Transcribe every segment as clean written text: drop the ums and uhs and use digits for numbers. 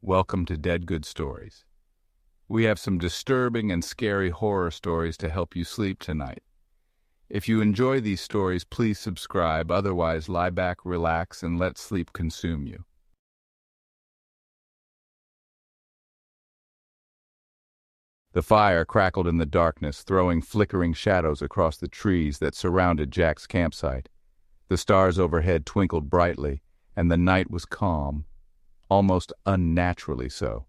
Welcome to Dead Good Stories. We have some disturbing and scary horror stories to help you sleep tonight. If you enjoy these stories, please subscribe. Otherwise, lie back, relax, and let sleep consume you. The fire crackled in the darkness, throwing flickering shadows across the trees that surrounded Jack's campsite. The stars overhead twinkled brightly, and the night was calm, almost unnaturally so.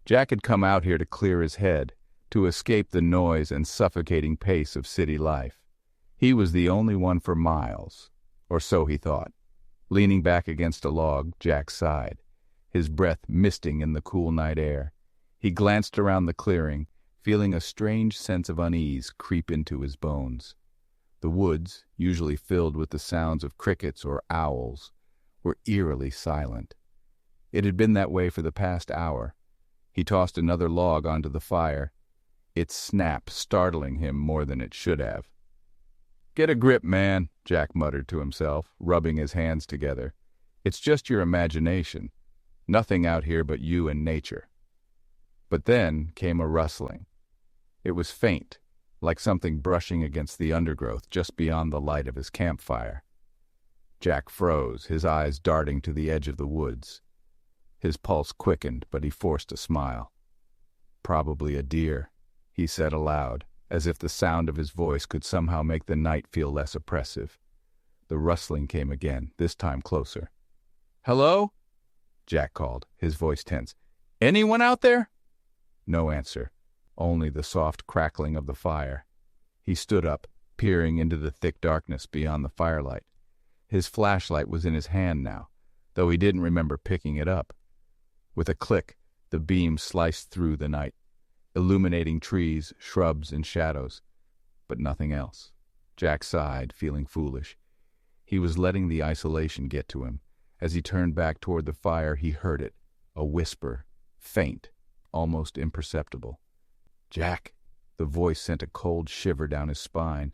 Jack had come out here to clear his head, to escape the noise and suffocating pace of city life. He was the only one for miles, or so he thought. Leaning back against a log, Jack sighed, his breath misting in the cool night air. He glanced around the clearing, feeling a strange sense of unease creep into his bones. The woods, usually filled with the sounds of crickets or owls, were eerily silent. It had been that way for the past hour. He tossed another log onto the fire. It snapped, startling him more than it should have. "Get a grip, man," Jack muttered to himself, rubbing his hands together. "It's just your imagination. Nothing out here but you and nature." But then came a rustling. It was faint, like something brushing against the undergrowth just beyond the light of his campfire. Jack froze, his eyes darting to the edge of the woods. His pulse quickened, but he forced a smile. "Probably a deer," he said aloud, as if the sound of his voice could somehow make the night feel less oppressive. The rustling came again, this time closer. "Hello?" Jack called, his voice tense. "Anyone out there?" No answer, only the soft crackling of the fire. He stood up, peering into the thick darkness beyond the firelight. His flashlight was in his hand now, though he didn't remember picking it up. With a click, the beam sliced through the night, illuminating trees, shrubs, and shadows, but nothing else. Jack sighed, feeling foolish. He was letting the isolation get to him. As he turned back toward the fire, he heard it, a whisper, faint, almost imperceptible. "Jack!" The voice sent a cold shiver down his spine.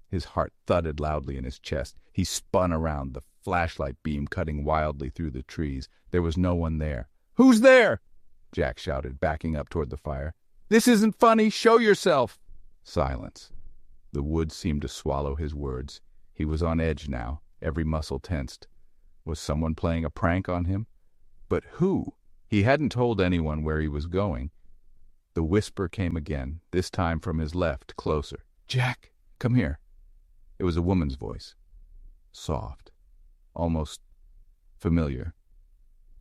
His heart thudded loudly in his chest. He spun around, the flashlight beam cutting wildly through the trees. There was no one there. "Who's there?" Jack shouted, backing up toward the fire. "This isn't funny! Show yourself!" Silence. The woods seemed to swallow his words. He was on edge now, every muscle tensed. Was someone playing a prank on him? But who? He hadn't told anyone where he was going. The whisper came again, this time from his left, closer. "Jack, come here." It was a woman's voice. Soft. Almost familiar.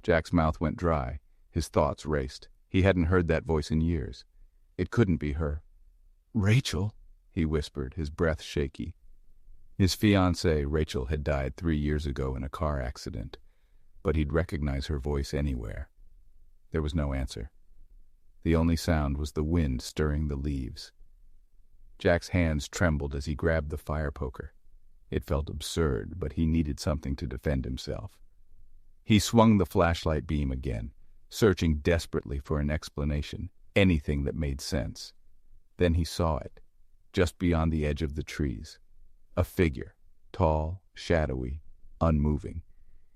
Jack's mouth went dry. His thoughts raced. He hadn't heard that voice in years. It couldn't be her. "Rachel," he whispered, his breath shaky. His fiancée, Rachel, had died 3 years ago in a car accident, but he'd recognize her voice anywhere. There was no answer. The only sound was the wind stirring the leaves. Jack's hands trembled as he grabbed the fire poker. It felt absurd, but he needed something to defend himself. He swung the flashlight beam again, searching desperately for an explanation, anything that made sense. Then he saw it, just beyond the edge of the trees. A figure, tall, shadowy, unmoving.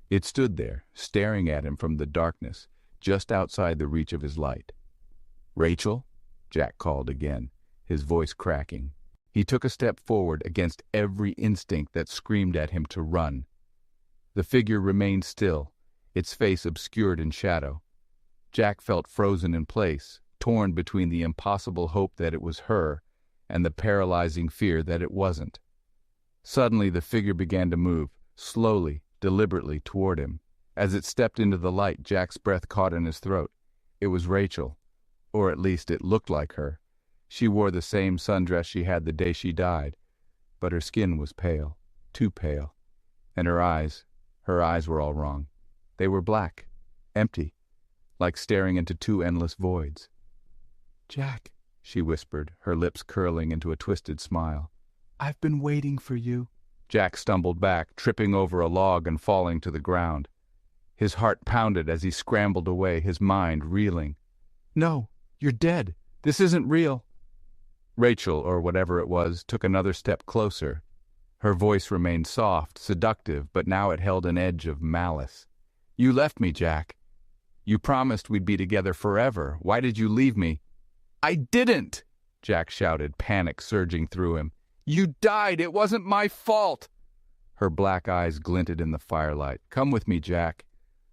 It stood there, staring at him from the darkness, just outside the reach of his light. "Rachel?" Jack called again, his voice cracking. He took a step forward against every instinct that screamed at him to run. The figure remained still, its face obscured in shadow. Jack felt frozen in place, torn between the impossible hope that it was her and the paralyzing fear that it wasn't. Suddenly the figure began to move, slowly, deliberately, toward him. As it stepped into the light, Jack's breath caught in his throat. It was Rachel, or at least it looked like her. She wore the same sundress she had the day she died, but her skin was pale, too pale, and her eyes were all wrong. They were black, empty, like staring into two endless voids. "Jack," she whispered, her lips curling into a twisted smile. "I've been waiting for you." Jack stumbled back, tripping over a log and falling to the ground. His heart pounded as he scrambled away, his mind reeling. "No, you're dead. This isn't real." Rachel, or whatever it was, took another step closer. Her voice remained soft, seductive, but now it held an edge of malice. "You left me, Jack." You promised we'd be together forever. Why did you leave me?" "I didn't!" Jack shouted, panic surging through him. "You died! It wasn't my fault!" Her black eyes glinted in the firelight. "Come with me, Jack.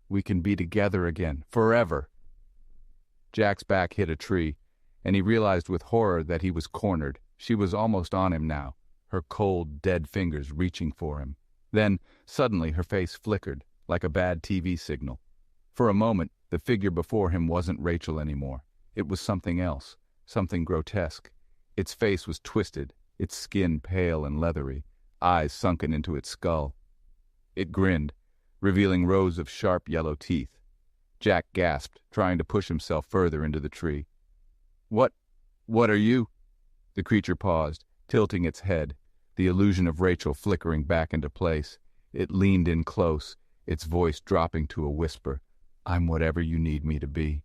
We can be together again, forever." Jack's back hit a tree, and he realized with horror that he was cornered. She was almost on him now, her cold, dead fingers reaching for him. Then, suddenly, her face flickered, like a bad TV signal. For a moment, the figure before him wasn't Rachel anymore. It was something else, something grotesque. Its face was twisted, its skin pale and leathery, eyes sunken into its skull. It grinned, revealing rows of sharp yellow teeth. Jack gasped, trying to push himself further into the tree. What are you?" The creature paused, tilting its head, the illusion of Rachel flickering back into place. It leaned in close, its voice dropping to a whisper. "I'm whatever you need me to be."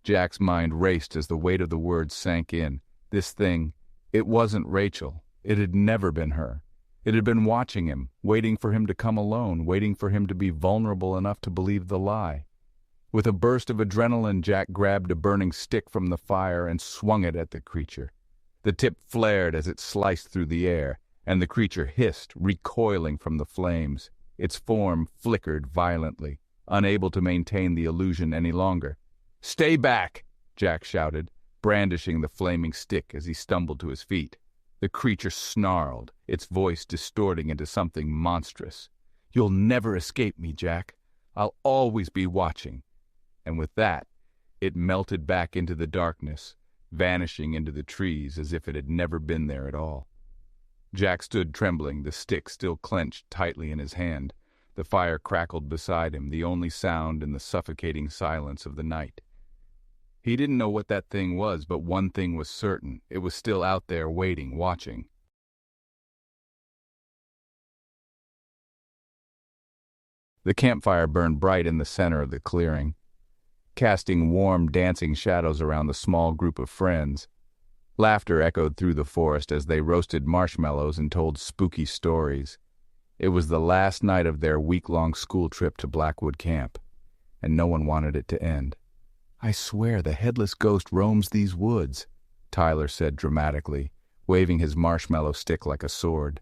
Jack's mind raced as the weight of the words sank in. This thing, it wasn't Rachel. It had never been her. It had been watching him, waiting for him to come alone, waiting for him to be vulnerable enough to believe the lie. With a burst of adrenaline, Jack grabbed a burning stick from the fire and swung it at the creature. The tip flared as it sliced through the air, and the creature hissed, recoiling from the flames. Its form flickered violently, unable to maintain the illusion any longer. "Stay back!" Jack shouted, brandishing the flaming stick as he stumbled to his feet. The creature snarled, its voice distorting into something monstrous. "You'll never escape me, Jack. I'll always be watching." And with that, it melted back into the darkness, vanishing into the trees as if it had never been there at all. Jack stood trembling, the stick still clenched tightly in his hand. The fire crackled beside him, the only sound in the suffocating silence of the night. He didn't know what that thing was, but one thing was certain. It was still out there waiting, watching. The campfire burned bright in the center of the clearing, casting warm, dancing shadows around the small group of friends. Laughter echoed through the forest as they roasted marshmallows and told spooky stories. It was the last night of their week-long school trip to Blackwood Camp, and no one wanted it to end. "I swear the headless ghost roams these woods," Tyler said dramatically, waving his marshmallow stick like a sword.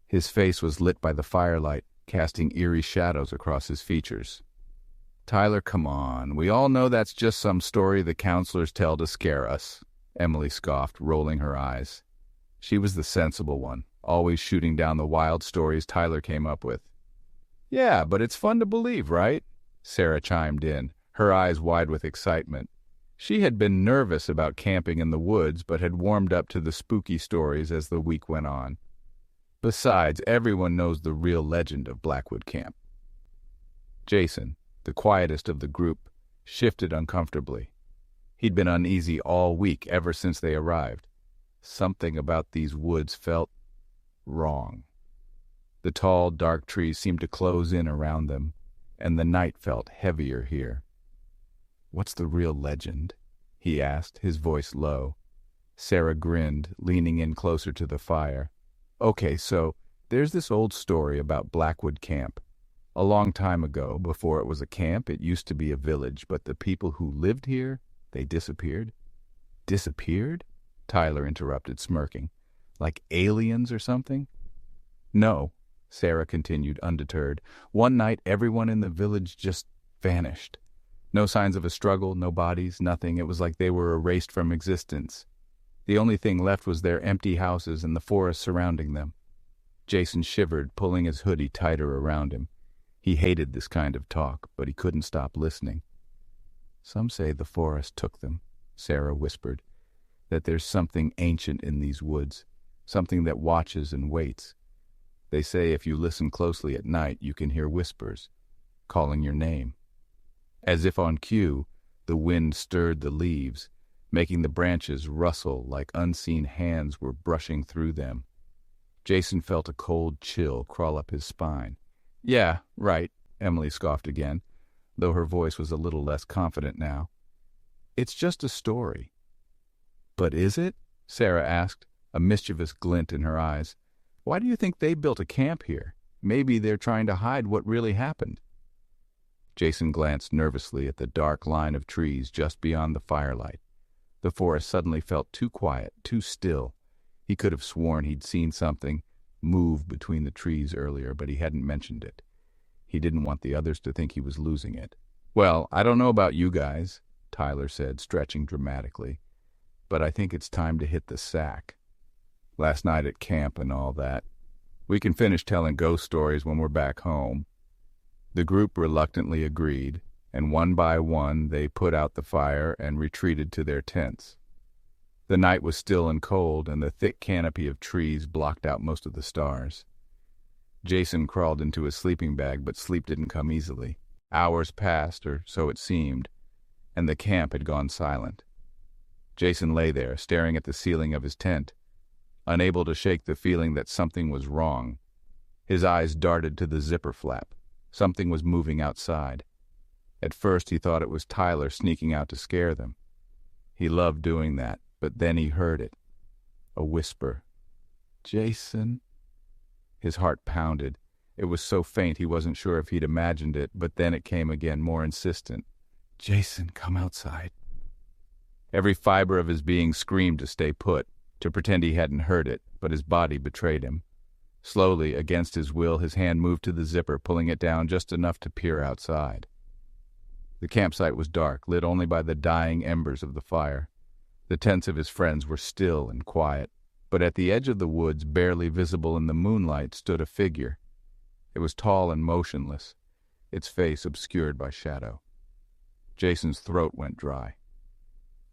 His face was lit by the firelight, casting eerie shadows across his features. "Tyler, come on. We all know that's just some story the counselors tell to scare us," Emily scoffed, rolling her eyes. She was the sensible one, always shooting down the wild stories Tyler came up with. "Yeah, but it's fun to believe, right?" Sarah chimed in, her eyes wide with excitement. She had been nervous about camping in the woods, but had warmed up to the spooky stories as the week went on. Besides, everyone knows the real legend of Blackwood Camp. Jason, the quietest of the group, shifted uncomfortably. He'd been uneasy all week, ever since they arrived. Something about these woods felt wrong. The tall, dark trees seemed to close in around them, and the night felt heavier here. "What's the real legend?" he asked, his voice low. Sarah grinned, leaning in closer to the fire. "Okay, so there's this old story about Blackwood Camp. A long time ago, before it was a camp, it used to be a village, but the people who lived here, they disappeared." "Disappeared?" Tyler interrupted, smirking. "Like aliens or something?" "No," Sarah continued, undeterred. "One night, everyone in the village just vanished. No signs of a struggle, no bodies, nothing. It was like they were erased from existence. The only thing left was their empty houses and the forest surrounding them." Jason shivered, pulling his hoodie tighter around him. He hated this kind of talk, but he couldn't stop listening. "Some say the forest took them," Sarah whispered, "that there's something ancient in these woods, something that watches and waits. They say if you listen closely at night, you can hear whispers, calling your name." As if on cue, the wind stirred the leaves, making the branches rustle like unseen hands were brushing through them. Jason felt a cold chill crawl up his spine. "Yeah, right," Emily scoffed again, though her voice was a little less confident now. "It's just a story." "But is it?" Sarah asked, a mischievous glint in her eyes. "Why do you think they built a camp here? Maybe they're trying to hide what really happened." Jason glanced nervously at the dark line of trees just beyond the firelight. The forest suddenly felt too quiet, too still. He could have sworn he'd seen something move between the trees earlier, but he hadn't mentioned it. He didn't want the others to think he was losing it. "Well, I don't know about you guys," Tyler said, stretching dramatically, "but I think it's time to hit the sack. Last night at camp and all that. We can finish telling ghost stories when we're back home." The group reluctantly agreed, and one by one they put out the fire and retreated to their tents. The night was still and cold, and the thick canopy of trees blocked out most of the stars. Jason crawled into his sleeping bag, but sleep didn't come easily. Hours passed, or so it seemed, and the camp had gone silent. Jason lay there, staring at the ceiling of his tent, unable to shake the feeling that something was wrong. His eyes darted to the zipper flap. Something was moving outside. At first he thought it was Tyler sneaking out to scare them. He loved doing that, but then he heard it. A whisper. "Jason." His heart pounded. It was so faint he wasn't sure if he'd imagined it, but then it came again, more insistent. "Jason, come outside." Every fiber of his being screamed to stay put, to pretend he hadn't heard it, but his body betrayed him. Slowly, against his will, his hand moved to the zipper, pulling it down just enough to peer outside. The campsite was dark, lit only by the dying embers of the fire. The tents of his friends were still and quiet, but at the edge of the woods, barely visible in the moonlight, stood a figure. It was tall and motionless, its face obscured by shadow. Jason's throat went dry.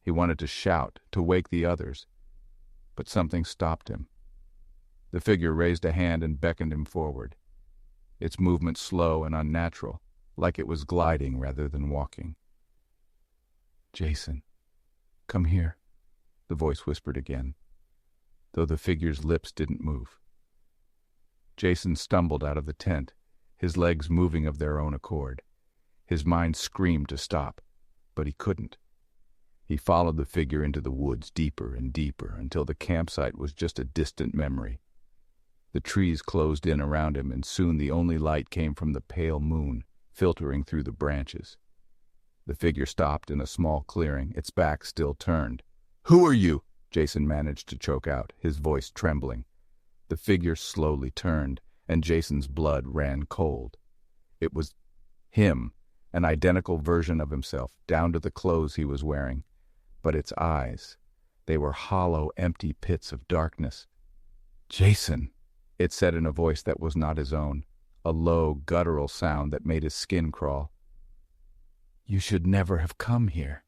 He wanted to shout, to wake the others, but something stopped him. The figure raised a hand and beckoned him forward, its movement slow and unnatural, like it was gliding rather than walking. "Jason, come here," the voice whispered again, though the figure's lips didn't move. Jason stumbled out of the tent, his legs moving of their own accord. His mind screamed to stop, but he couldn't. He followed the figure into the woods, deeper and deeper, until the campsite was just a distant memory. The trees closed in around him, and soon the only light came from the pale moon, filtering through the branches. The figure stopped in a small clearing, its back still turned. "Who are you?" Jason managed to choke out, his voice trembling. The figure slowly turned, and Jason's blood ran cold. It was him, an identical version of himself, down to the clothes he was wearing. But its eyes, they were hollow, empty pits of darkness. "Jason," it said in a voice that was not his own, a low, guttural sound that made his skin crawl. "You should never have come here."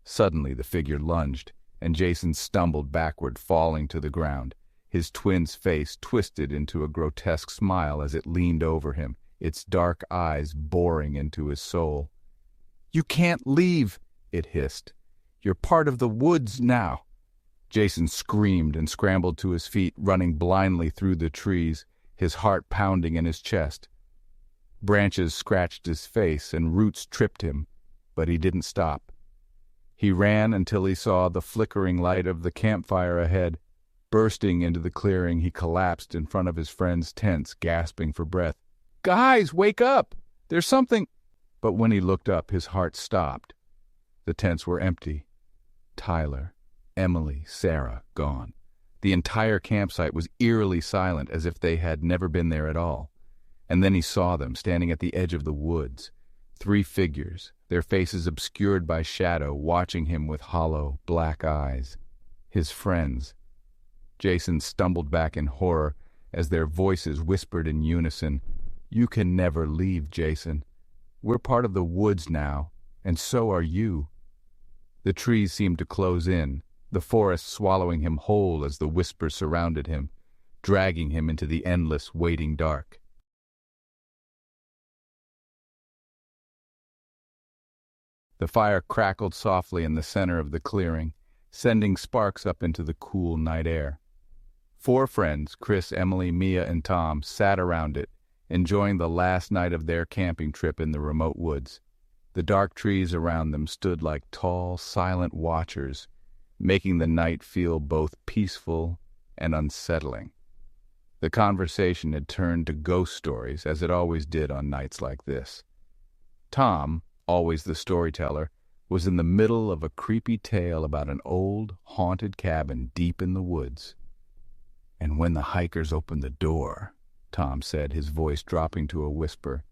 Suddenly the figure lunged, and Jason stumbled backward, falling to the ground. His twin's face twisted into a grotesque smile as it leaned over him, its dark eyes boring into his soul. "You can't leave," it hissed. "You're part of the woods now." Jason screamed and scrambled to his feet, running blindly through the trees, his heart pounding in his chest. Branches scratched his face and roots tripped him, but he didn't stop. He ran until he saw the flickering light of the campfire ahead. Bursting into the clearing, he collapsed in front of his friends' tents, gasping for breath. "Guys, wake up! There's something—" But when he looked up, his heart stopped. The tents were empty. Tyler, Emily, Sarah, gone. The entire campsite was eerily silent, as if they had never been there at all. And then he saw them, standing at the edge of the woods. 3 figures, their faces obscured by shadow, watching him with hollow, black eyes. His friends. Jason stumbled back in horror as their voices whispered in unison, "You can never leave, Jason. We're part of the woods now, and so are you." The trees seemed to close in, the forest swallowing him whole as the whispers surrounded him, dragging him into the endless, waiting dark. The fire crackled softly in the center of the clearing, sending sparks up into the cool night air. 4 friends, Chris, Emily, Mia, and Tom, sat around it, enjoying the last night of their camping trip in the remote woods. The dark trees around them stood like tall, silent watchers, making the night feel both peaceful and unsettling. The conversation had turned to ghost stories, as it always did on nights like this. Tom, always the storyteller, was in the middle of a creepy tale about an old, haunted cabin deep in the woods. "And when the hikers opened the door," Tom said, his voice dropping to a whisper,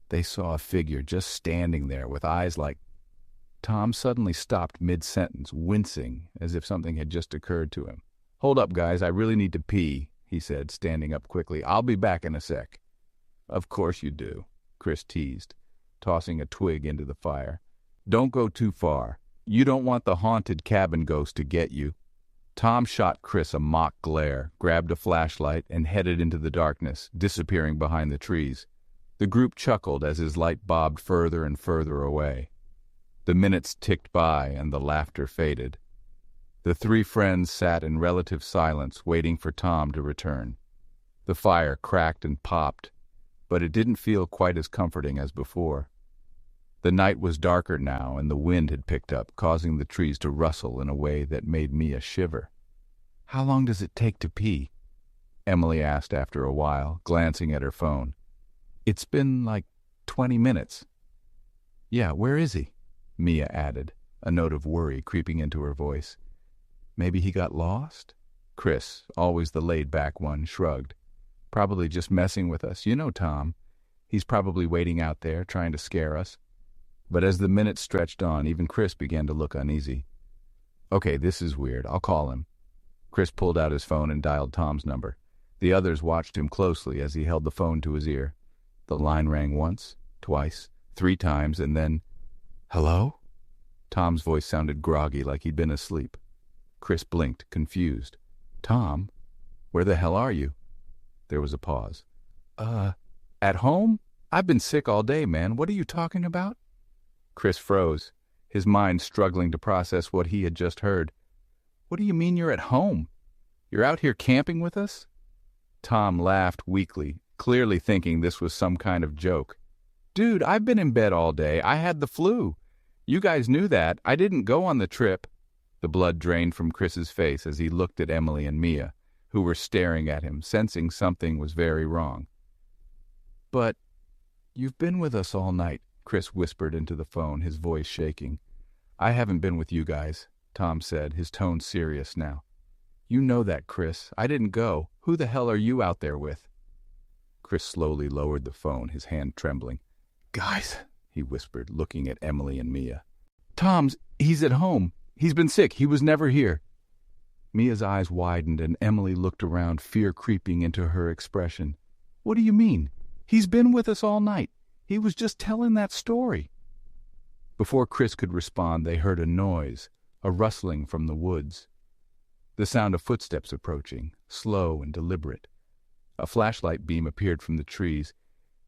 "they saw a figure just standing there with eyes like—" Tom suddenly stopped mid-sentence, wincing as if something had just occurred to him. "Hold up, guys, I really need to pee," he said, standing up quickly. "I'll be back in a sec." "Of course you do," Chris teased, tossing a twig into the fire. "Don't go too far. You don't want the haunted cabin ghost to get you." Tom shot Chris a mock glare, grabbed a flashlight, and headed into the darkness, disappearing behind the trees. The group chuckled as his light bobbed further and further away. The minutes ticked by and the laughter faded. The three friends sat in relative silence, waiting for Tom to return. The fire cracked and popped, but it didn't feel quite as comforting as before. The night was darker now, and the wind had picked up, causing the trees to rustle in a way that made Mia shiver. "How long does it take to pee?" Emily asked after a while, glancing at her phone. "It's been like 20 minutes. "Yeah, where is he?" Mia added, a note of worry creeping into her voice. "Maybe he got lost?" Chris, always the laid-back one, shrugged. "Probably just messing with us. You know Tom. He's probably waiting out there, trying to scare us." But as the minutes stretched on, even Chris began to look uneasy. "Okay, this is weird. I'll call him." Chris pulled out his phone and dialed Tom's number. The others watched him closely as he held the phone to his ear. The line rang once, twice, 3 times, and then, "Hello?" Tom's voice sounded groggy, like he'd been asleep. Chris blinked, confused. "Tom, where the hell are you?" There was a pause. At home? I've been sick all day, man. What are you talking about?" Chris froze, his mind struggling to process what he had just heard. "What do you mean you're at home? You're out here camping with us?" Tom laughed weakly, clearly thinking this was some kind of joke. "Dude, I've been in bed all day. I had the flu. You guys knew that. I didn't go on the trip." The blood drained from Chris's face as he looked at Emily and Mia, who were staring at him, sensing something was very wrong. "But you've been with us all night," Chris whispered into the phone, his voice shaking. "I haven't been with you guys," Tom said, his tone serious now. "You know that, Chris. I didn't go. Who the hell are you out there with?" Chris slowly lowered the phone, his hand trembling. "Guys," he whispered, looking at Emily and Mia. He's at home. He's been sick. He was never here." Mia's eyes widened and Emily looked around, fear creeping into her expression. "What do you mean? He's been with us all night. He was just telling that story." Before Chris could respond, they heard a noise, a rustling from the woods. The sound of footsteps approaching, slow and deliberate. A flashlight beam appeared from the trees,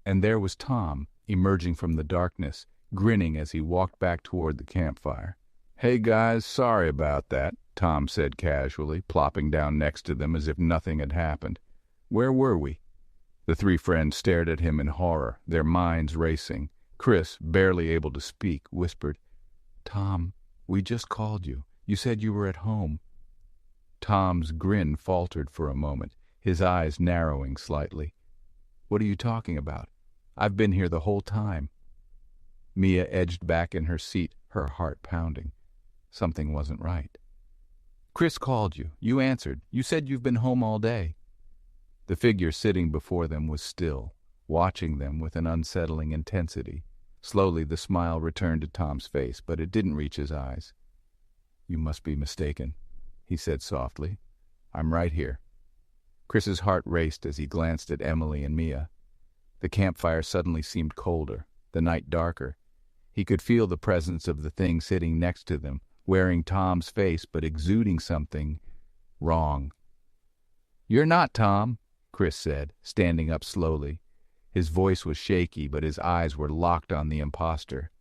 and there was Tom, emerging from the darkness, grinning as he walked back toward the campfire. "Hey guys, sorry about that," Tom said casually, plopping down next to them as if nothing had happened. "Where were we?" The three friends stared at him in horror, their minds racing. Chris, barely able to speak, whispered, "Tom, we just called you. You said you were at home." Tom's grin faltered for a moment, his eyes narrowing slightly. "What are you talking about? I've been here the whole time." Mia edged back in her seat, her heart pounding. Something wasn't right. "Chris called you. You answered. You said you've been home all day." The figure sitting before them was still, watching them with an unsettling intensity. Slowly the smile returned to Tom's face, but it didn't reach his eyes. "You must be mistaken," he said softly. "I'm right here." Chris's heart raced as he glanced at Emily and Mia. The campfire suddenly seemed colder, the night darker. He could feel the presence of the thing sitting next to them, wearing Tom's face but exuding something wrong. "You're not Tom," Chris said, standing up slowly. His voice was shaky, but his eyes were locked on the imposter.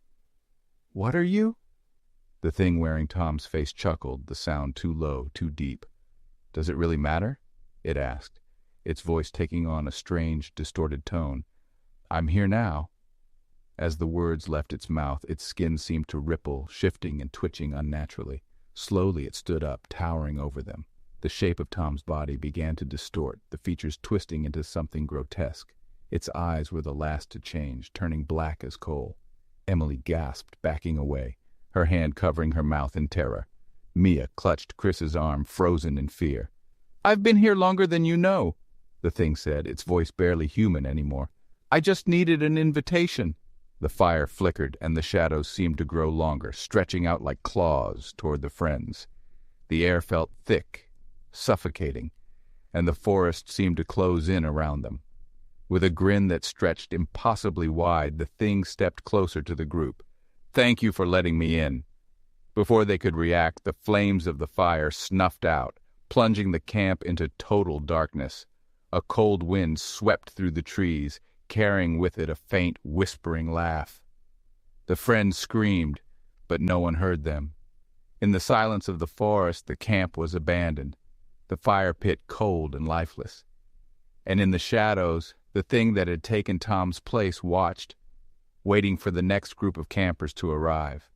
"What are you?" The thing wearing Tom's face chuckled, the sound too low, too deep. "Does it really matter?" it asked, its voice taking on a strange, distorted tone. "I'm here now." As the words left its mouth, its skin seemed to ripple, shifting and twitching unnaturally. Slowly it stood up, towering over them. The shape of Tom's body began to distort, the features twisting into something grotesque. Its eyes were the last to change, turning black as coal. Emily gasped, backing away, her hand covering her mouth in terror. Mia clutched Chris's arm, frozen in fear. "I've been here longer than you know," the thing said, its voice barely human anymore. "I just needed an invitation." The fire flickered, and the shadows seemed to grow longer, stretching out like claws toward the friends. The air felt thick, suffocating, and the forest seemed to close in around them. With a grin that stretched impossibly wide, the thing stepped closer to the group. "Thank you for letting me in." Before they could react, the flames of the fire snuffed out, plunging the camp into total darkness. A cold wind swept through the trees, carrying with it a faint, whispering laugh. The friends screamed, but no one heard them. In the silence of the forest, the camp was abandoned, the fire pit cold and lifeless. And in the shadows, the thing that had taken Tom's place watched, waiting for the next group of campers to arrive.